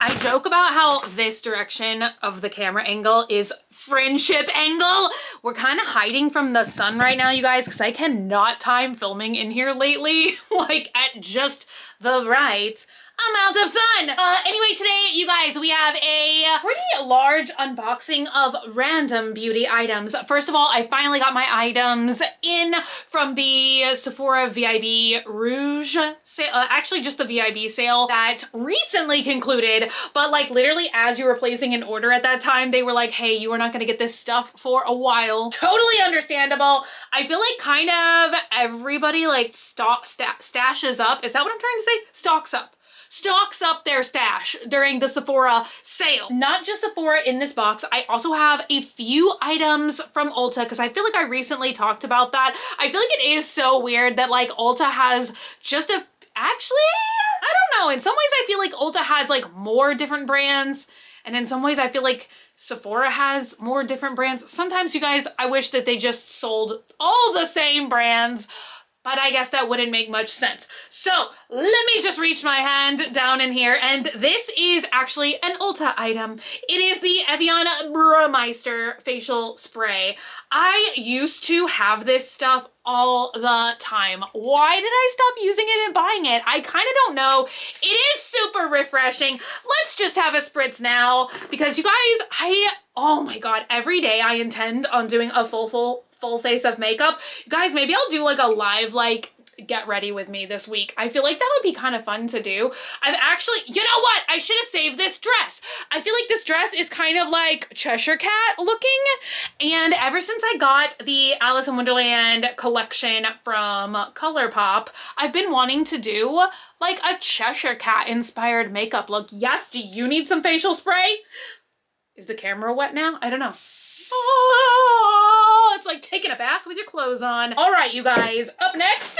I joke about how this direction of the camera angle is friendship angle. We're kind of hiding from the sun right now, you guys, because I cannot time filming in here lately, like at just the right amount of sun. Anyway, today, you guys, we have a pretty large unboxing of random beauty items. First of all, I finally got my items in from the Sephora VIB Rouge sale, actually just the VIB sale that recently concluded, but like literally as you were placing an order at that time, they were like, hey, you are not gonna get this stuff for a while. Totally understandable. I feel like kind of everybody like stashes up. Is that what I'm trying to say? Stocks up their stash during the Sephora sale. Not just Sephora in this box, I also have a few items from Ulta because I feel like I recently talked about that. I feel like it is so weird that like Ulta has just actually, I don't know. In some ways I feel like Ulta has like more different brands, and in some ways I feel like Sephora has more different brands. Sometimes, you guys, I wish that they just sold all the same brands, but I guess that wouldn't make much sense. So let me just reach my hand down in here, and this is actually an Ulta item. It is the Evian Burmeister facial spray. I used to have this stuff all the time. Why did I stop using it and buying it? I kind of don't know. It is super refreshing. Let's just have a spritz now, because you guys, oh my God, every day I intend on doing a full face of makeup. You guys, maybe I'll do like a live like get ready with me this week. I feel like that would be kind of fun to do. I've actually, you know what? I should have saved this dress. I feel like this dress is kind of like Cheshire Cat looking. And ever since I got the Alice in Wonderland collection from ColourPop, I've been wanting to do like a Cheshire Cat inspired makeup look. Yes, do you need some facial spray? Is the camera wet now? I don't know. Oh, it's like taking a bath with your clothes on. All right, you guys, up next,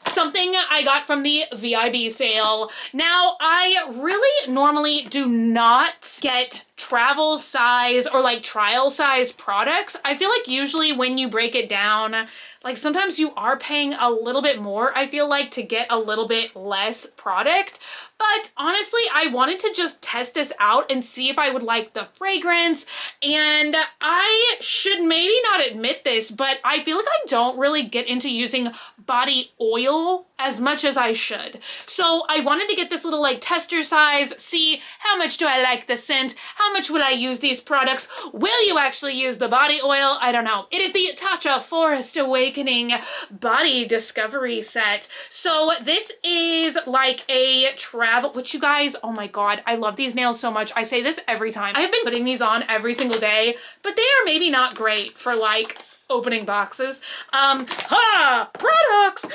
something I got from the VIB sale. Now, I really normally do not get travel size or like trial size products. I feel like usually when you break it down, like sometimes you are paying a little bit more, I feel like, to get a little bit less product. But honestly, I wanted to just test this out and see if I would like the fragrance. And I should maybe not admit this, but I feel like I don't really get into using body oil as much as I should. So I wanted to get this little like tester size, see how much do I like the scent, how much will I use these products, will you actually use the body oil? I don't know. It is the Tatcha Forest Awakening Body Discovery Set. So this is like a travel, which you guys, oh my God, I love these nails so much. I say this every time. I've been putting these on every single day, but they are maybe not great for like opening boxes. Products!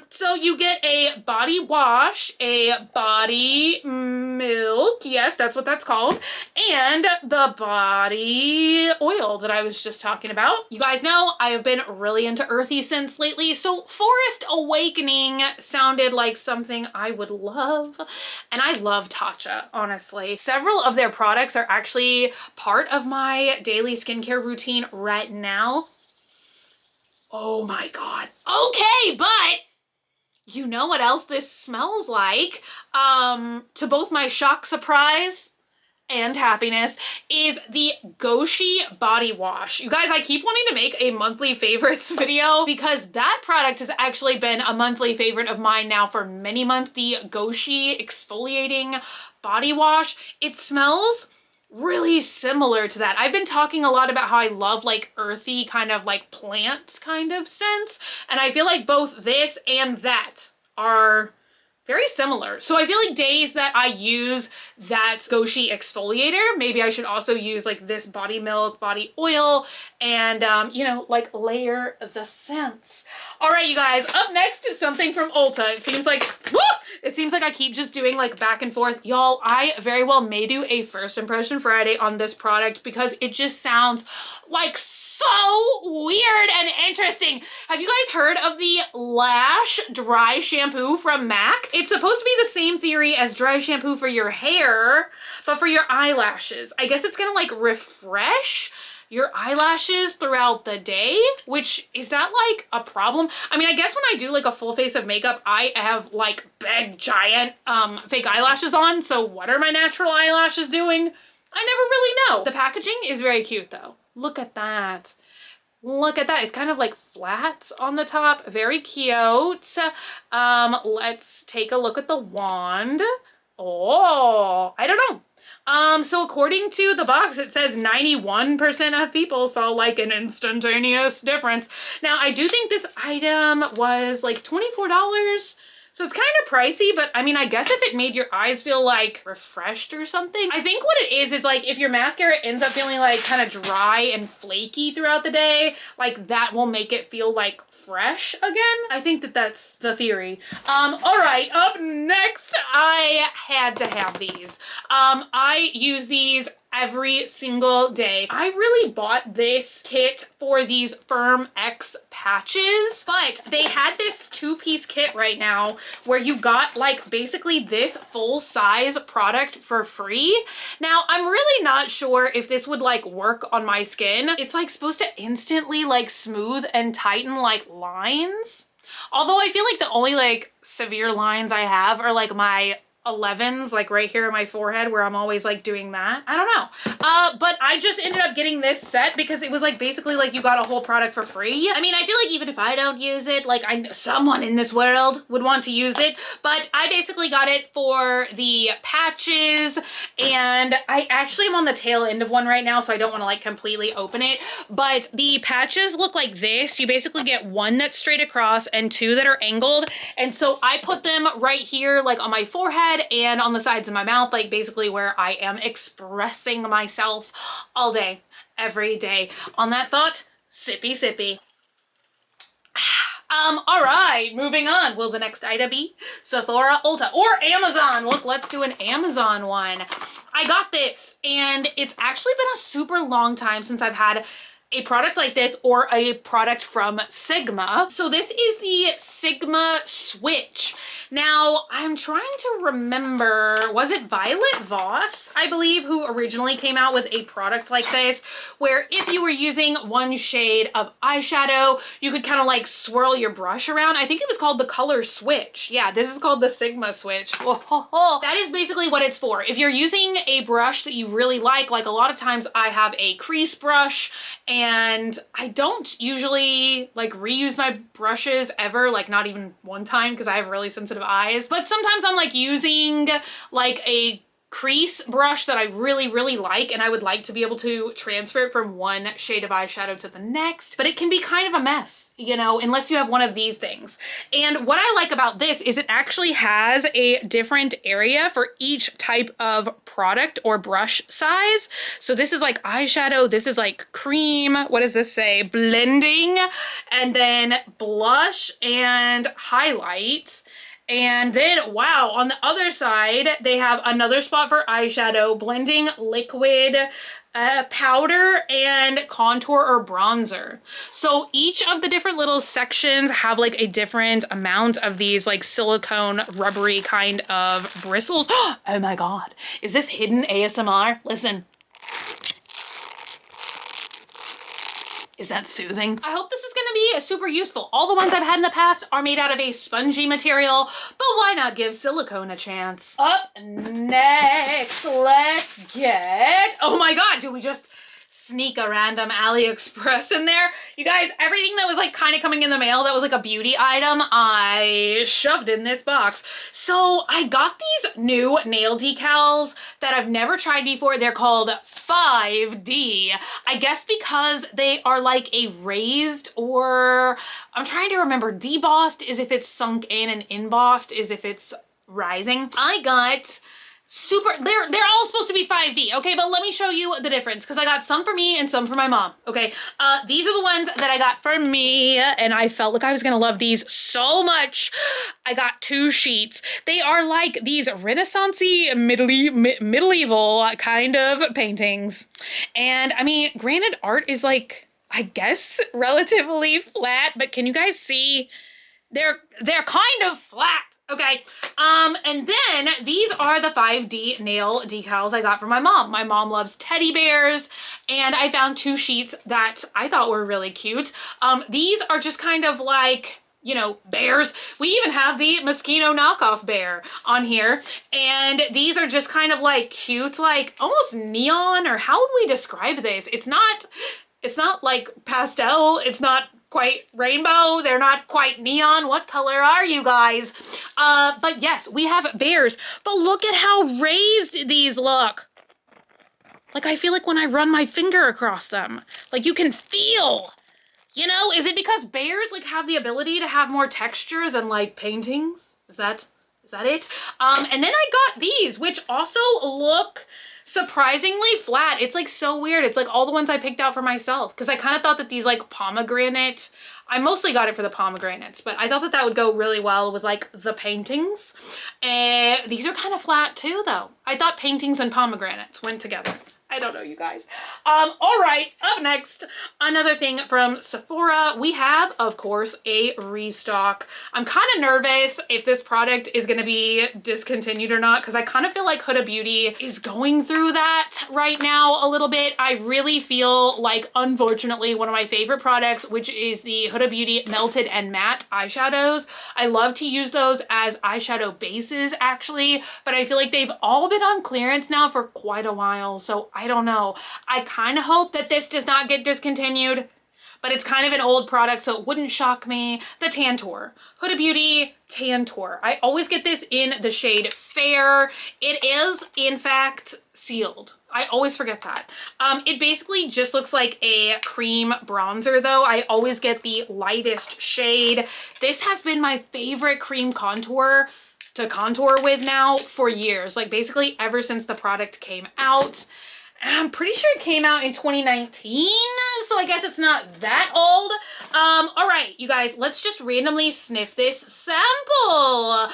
So you get a body wash, a body milk, yes, that's what that's called, and the body oil that I was just talking about. You guys know I have been really into earthy scents lately, so Forest Awakening sounded like something I would love, and I love Tatcha, honestly. Several of their products are actually part of my daily skincare routine right now. Oh my God. Okay, but you know what else this smells like? To both my shock, surprise, and happiness is the Goshi body wash. You guys, I keep wanting to make a monthly favorites video because that product has actually been a monthly favorite of mine now for many months. The Goshi exfoliating body wash. It smells really similar to that. I've been talking a lot about how I love like earthy kind of like plants kind of scents, and I feel like both this and that are very similar. So I feel like days that I use that Goshi exfoliator, maybe I should also use like this body milk, body oil, and you know, like layer the scents. All right, you guys, up next is something from Ulta. It seems like, woo! It seems like I keep just doing like back and forth. Y'all, I very well may do a first impression Friday on this product because it just sounds like so weird and interesting. Have you guys heard of the Lash dry shampoo from MAC? It's supposed to be the same theory as dry shampoo for your hair, but for your eyelashes. I guess it's gonna like refresh your eyelashes throughout the day, which is that like a problem? I mean, I guess when I do like a full face of makeup, I have like big giant fake eyelashes on. So what are my natural eyelashes doing? I never really know. The packaging is very cute though. Look at that. Look at that. It's kind of like flat on the top. Very cute. Let's take a look at the wand. Oh, I don't know. So according to the box, it says 91% of people saw like an instantaneous difference. Now, I do think this item was like $24. So it's kind of pricey, but I mean, I guess if it made your eyes feel like refreshed or something. I think what it is like if your mascara ends up feeling like kind of dry and flaky throughout the day, like that will make it feel like fresh again. I think that that's the theory. All right, up next, I had to have these. I use these every single day. I really bought this kit for these Firm X patches, but they had this two-piece kit right now where you got like basically this full-size product for free. Now, I'm really not sure if this would like work on my skin. It's like supposed to instantly like smooth and tighten like lines. Although I feel like the only like severe lines I have are like my 11s, like right here on my forehead where I'm always like doing that. I don't know. But I just ended up getting this set because it was like basically like you got a whole product for free. I mean, I feel like even if I don't use it, like someone in this world would want to use it, but I basically got it for the patches, and I actually am on the tail end of one right now, so I don't want to like completely open it, but the patches look like this. You basically get one that's straight across and two that are angled, and so I put them right here like on my forehead and on the sides of my mouth, like basically where I am expressing myself all day, every day. On that thought, sippy sippy. All right, moving on. Will the next item be Sephora, Ulta, or Amazon? Look, let's do an Amazon one. I got this, and it's actually been a super long time since I've had a product like this or a product from Sigma. So this is the Sigma Switch. Now, I'm trying to remember, was it Violet Voss, I believe, who originally came out with a product like this, where if you were using one shade of eyeshadow, you could kind of like swirl your brush around. I think it was called the color switch. Yeah, this is called the Sigma Switch. That is basically what it's for. If you're using a brush that you really like a lot of times I have a crease brush, and I don't usually like reuse my brushes ever, like not even one time because I have really sensitive eyes. But sometimes I'm like using like a crease brush that I really, really like, and I would like to be able to transfer it from one shade of eyeshadow to the next, but it can be kind of a mess, you know, unless you have one of these things. And what I like about this is it actually has a different area for each type of product or brush size. So this is like eyeshadow, this is like cream, what does this say? Blending, and then blush and highlight. And then, wow, on the other side, they have another spot for eyeshadow, blending, liquid, powder, and contour or bronzer. So each of the different little sections have like a different amount of these like silicone rubbery kind of bristles. Oh my God, is this hidden ASMR? Listen. Is that soothing? I hope this is gonna be super useful. All the ones I've had in the past are made out of a spongy material, but why not give silicone a chance? Up next, let's get, oh my God, do we just sneak a random Aliexpress in there? You guys, everything that was like kind of coming in the mail that was like a beauty item, I shoved in this box. So I got these new nail decals that I've never tried before. They're called 5D. I guess because they are like a raised, or I'm trying to remember, debossed is if it's sunk in and embossed is if it's rising. I got super, they're all supposed to be 5D, okay? But let me show you the difference because I got some for me and some for my mom, okay? These are the ones that I got for me, and I felt like I was gonna love these so much. I got 2 sheets. They are like these Renaissance-y, medieval kind of paintings. And I mean, granted, art is like, I guess, relatively flat, but can you guys see? They're kind of flat. Okay, and then these are the 5D nail decals I got from my mom. My mom loves teddy bears, and I found 2 sheets that I thought were really cute. These are just kind of like, you know, bears. We even have the mosquito knockoff bear on here, and these are just kind of like cute, like almost neon, or how would we describe this? It's not like pastel, it's not quite rainbow, they're not quite neon. What color are you guys? But yes, we have bears, but look at how raised these look. Like, I feel like when I run my finger across them, like you can feel, you know, is it because bears like have the ability to have more texture than like paintings? Is that it? And then I got these, which also look surprisingly flat. It's like so weird. It's like all the ones I picked out for myself, because I kind of thought that these like pomegranate, I mostly got it for the pomegranates, but I thought that that would go really well with like the paintings. These are kind of flat too though. I thought paintings and pomegranates went together. I don't know, you guys. All right, up next, another thing from Sephora. We have, of course, a restock. I'm kind of nervous if this product is going to be discontinued or not, because I kind of feel like Huda Beauty is going through that right now a little bit. I really feel like, unfortunately, one of my favorite products, which is the Huda Beauty Melted and Matte eyeshadows. I love to use those as eyeshadow bases, actually, but I feel like they've all been on clearance now for quite a while, so I don't know. I kind of hope that this does not get discontinued, but it's kind of an old product, so it wouldn't shock me. The Tantour. Huda Beauty Tantour. I always get this in the shade Fair. It is, in fact, sealed. I always forget that. It basically just looks like a cream bronzer, though. I always get the lightest shade. This has been my favorite cream contour to contour with now for years. Like, basically ever since the product came out. I'm pretty sure it came out in 2019, so I guess it's not that old. All right, you guys, let's just randomly sniff this sample.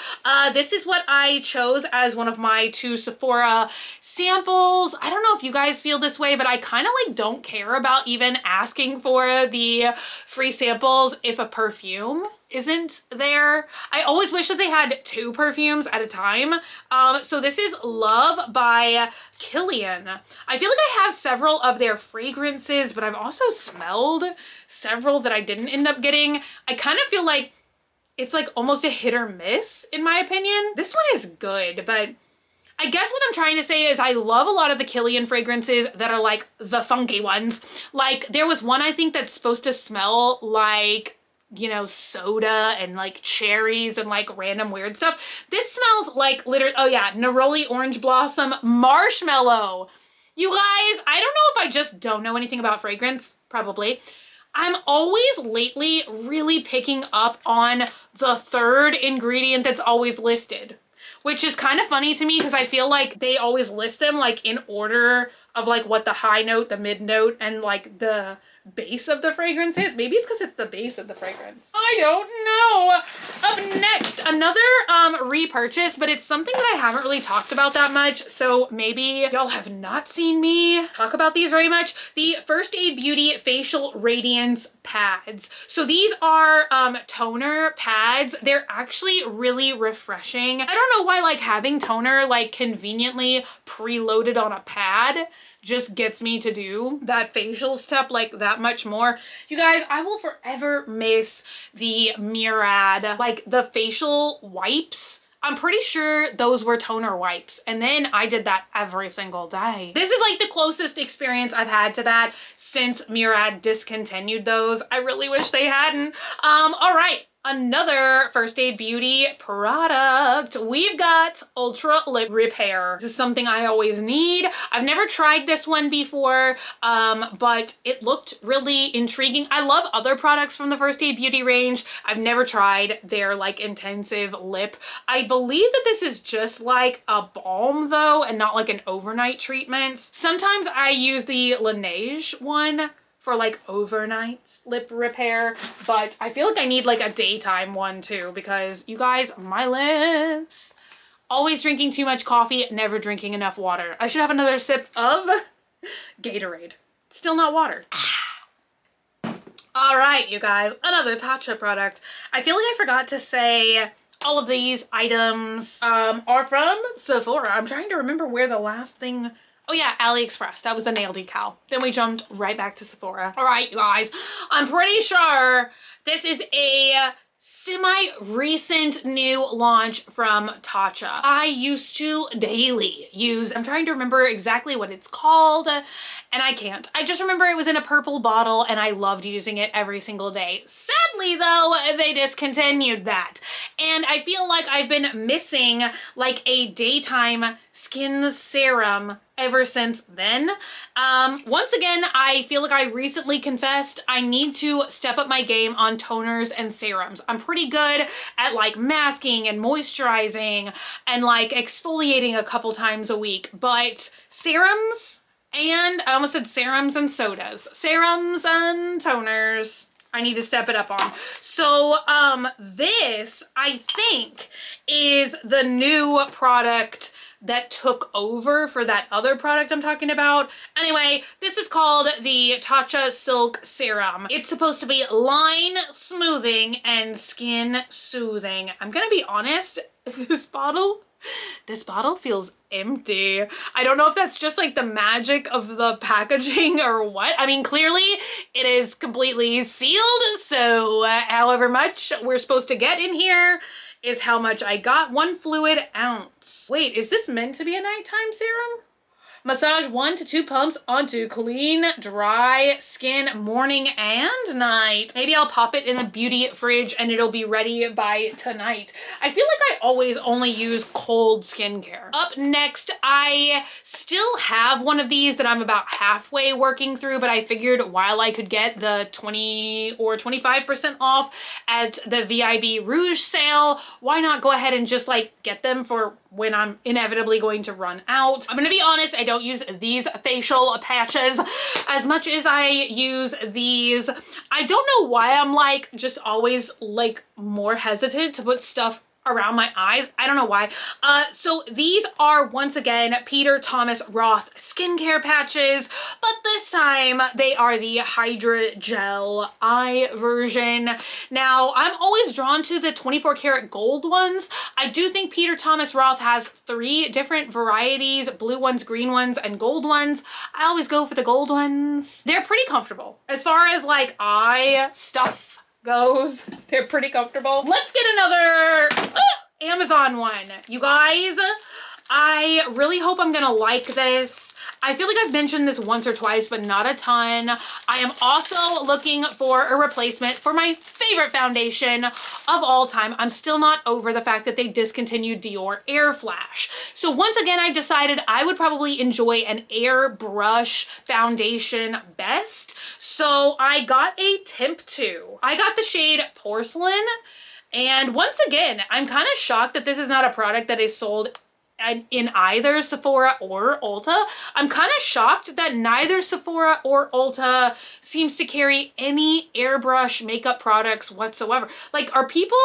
This is what I chose as one of my 2 Sephora samples. I don't know if you guys feel this way, but I kind of like don't care about even asking for the free samples if a perfume isn't there. I always wish that they had 2 perfumes at a time. So this is Love by Kilian. I feel like I have several of their fragrances, but I've also smelled several that I didn't end up getting. I kind of feel like it's like almost a hit or miss in my opinion. This one is good, but I guess what I'm trying to say is I love a lot of the Kilian fragrances that are like the funky ones. Like there was one I think that's supposed to smell like, you know, soda and like cherries and like random weird stuff. This smells like literally, oh yeah, Neroli Orange Blossom Marshmallow. You guys, I don't know if I just don't know anything about fragrance, probably. I'm always lately really picking up on the 3rd ingredient that's always listed, which is kind of funny to me because I feel like they always list them like in order of like what the high note, the mid note, and like the base of the fragrance is. Maybe it's because it's the base of the fragrance. I don't know. Up next, another repurchase, but it's something that I haven't really talked about that much, so maybe y'all have not seen me talk about these very much. The First Aid Beauty Facial Radiance Pads. So these are toner pads. They're actually really refreshing. I don't know why like having toner like conveniently preloaded on a pad just gets me to do that facial step like that much more. You guys, I will forever miss the Murad, like the facial wipes. I'm pretty sure those were toner wipes, and then I did that every single day. This is like the closest experience I've had to that since Murad discontinued those. I really wish they hadn't. All right. Another First Aid Beauty product. We've got Ultra Lip Repair. This is something I always need. I've never tried this one before, but it looked really intriguing. I love other products from the First Aid Beauty range. I've never tried their like intensive lip. I believe that this is just like a balm though, and not like an overnight treatment. Sometimes I use the Laneige one for like overnight lip repair, but I feel like I need like a daytime one too, because you guys, my lips, always drinking too much coffee, never drinking enough water. I should have another sip of Gatorade. Still not water. All right, you guys, another Tatcha product. I feel like I forgot to say All of these items are from Sephora. I'm trying to remember where the last thing... Oh yeah, Aliexpress. That was the nail decal. Then we jumped right back to Sephora. All right, you guys. I'm pretty sure this is a semi-recent new launch from Tatcha. I used to daily use, I'm trying to remember exactly what it's called, and I can't. I just remember it was in a purple bottle and I loved using it every single day. Sadly though, they discontinued that. And I feel like I've been missing like a daytime skin serum ever since then. Once again, I feel like I recently confessed I need to step up my game on toners and serums. I'm pretty good at like masking and moisturizing and like exfoliating a couple times a week, but serums, and I almost said serums and sodas. Serums and toners, I need to step it up on. So this, I think, is the new product that took over for that other product I'm talking about. Anyway, this is called the Tatcha Silk Serum. It's supposed to be line smoothing and skin soothing. I'm gonna be honest, this bottle feels empty. I don't know if that's just like the magic of the packaging or what. I mean, clearly it is completely sealed, so however much we're supposed to get in here is how much I got. 1 fluid ounce. Wait, is this meant to be a nighttime serum? Massage 1 to 2 pumps onto clean, dry skin morning and night. Maybe I'll pop it in the beauty fridge and it'll be ready by tonight. I feel like I always only use cold skincare. Up next, I still have one of these that I'm about halfway working through, but I figured while I could get the 20 or 25% off at the VIB Rouge sale, why not go ahead and just like get them for when I'm inevitably going to run out. I'm gonna be honest, I don't use these facial patches as much as I use these. I don't know why I'm like just always like more hesitant to put stuff around my eyes. I don't know why. So these are once again Peter Thomas Roth skincare patches, but this time they are the Hydra Gel eye version. Now, I'm always drawn to the 24 karat gold ones. I do think Peter Thomas Roth has 3 different varieties, blue ones, green ones, and gold ones. I always go for the gold ones. They're pretty comfortable. As far as like eye stuff goes, they're pretty comfortable. Let's get another Amazon one. You guys, I really hope I'm gonna like this. I feel like I've mentioned this once or twice, but not a ton. I am also looking for a replacement for my favorite foundation of all time. I'm still not over the fact that they discontinued Dior Air Flash. So once again, I decided I would probably enjoy an airbrush foundation best. So I got a Temp 2. I got the shade Porcelain. And once again, I'm kind of shocked that this is not a product that is sold in either Sephora or Ulta. I'm kind of shocked that neither Sephora or Ulta seems to carry any airbrush makeup products whatsoever. Like, are people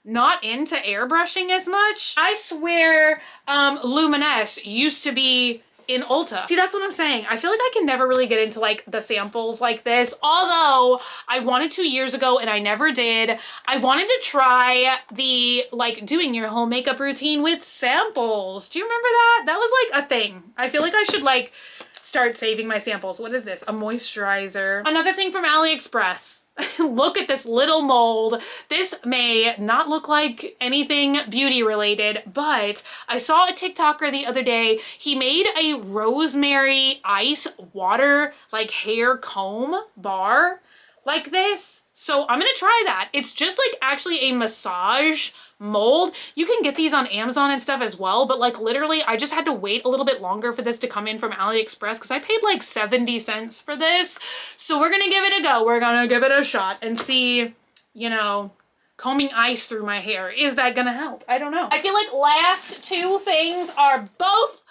not into airbrushing as much? I swear Luminous used to be in Ulta. See, that's what I'm saying. I feel like I can never really get into like the samples like this, although I wanted to years ago and I never did. I wanted to try the like doing your whole makeup routine with samples. Do you remember that? That was like a thing. I feel like I should like start saving my samples. What is this? A moisturizer. Another thing from AliExpress. Look at this little mold. This may not look like anything beauty related, but I saw a TikToker the other day. He made a rosemary ice water like hair comb bar like this. So I'm gonna try that. It's just like actually a massage mold. You can get these on Amazon and stuff as well, but like literally I just had to wait a little bit longer for this to come in from AliExpress because I paid like 70 cents for this. So we're gonna give it a go. We're gonna give it a shot and see, you know, combing ice through my hair. Is that gonna help? I don't know. I feel like last 2 things are both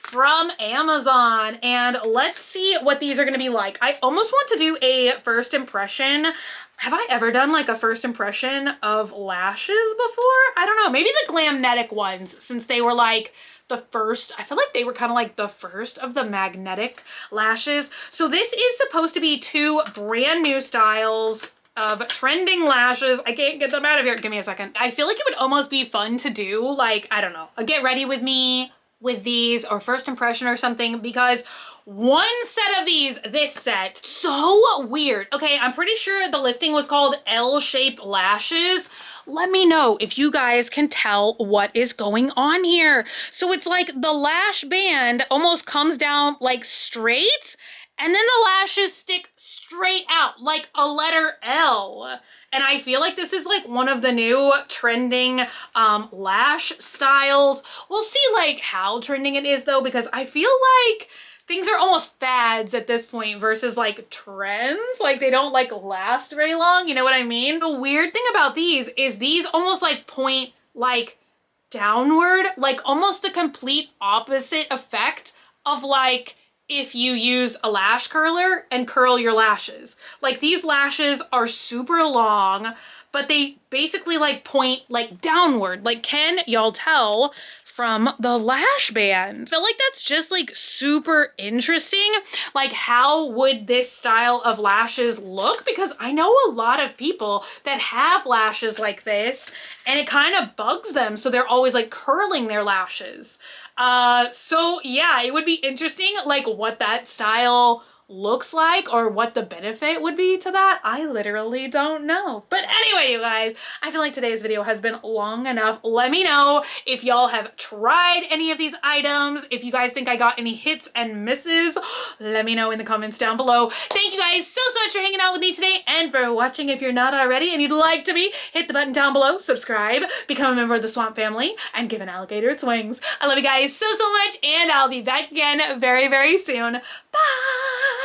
from Amazon, and let's see what these are gonna be like. I almost want to do a first impression. Have I ever done like a first impression of lashes before? I don't know, maybe the Glamnetic ones, since they were like the first. I feel like they were kind of like the first of the magnetic lashes. So this is supposed to be 2 brand new styles. of trending lashes. I can't get them out of here. Give me a second. I feel like it would almost be fun to do, like, I don't know, a get ready with me with these or first impression or something, because one set of these, this set, so weird. Okay, I'm pretty sure the listing was called L-shaped lashes. Let me know if you guys can tell what is going on here. So it's like the lash band almost comes down like straight, and then the lashes stick straight out like a letter L. And I feel like this is like one of the new trending lash styles. We'll see like how trending it is though, because I feel like things are almost fads at this point versus like trends. Like they don't like last very long, you know what I mean? The weird thing about these is these almost like point like downward, like almost the complete opposite effect of like if you use a lash curler and curl your lashes. Like these lashes are super long, but they basically like point like downward. Like can y'all tell from the lash band? I feel like that's just like super interesting. Like how would this style of lashes look? Because I know a lot of people that have lashes like this and it kind of bugs them. So they're always like curling their lashes. So yeah, it would be interesting like what that style looks like or what the benefit would be to that. I literally don't know. But anyway, you guys, I feel like today's video has been long enough. Let me know if y'all have tried any of these items. If you guys think I got any hits and misses, let me know in the comments down below. Thank you guys so much for hanging out with me today and for watching. If you're not already and you'd like to be, hit the button down below, subscribe, become a member of the Swamp family, and give an alligator its wings. I love you guys so much, and I'll be back again very, very soon. Bye!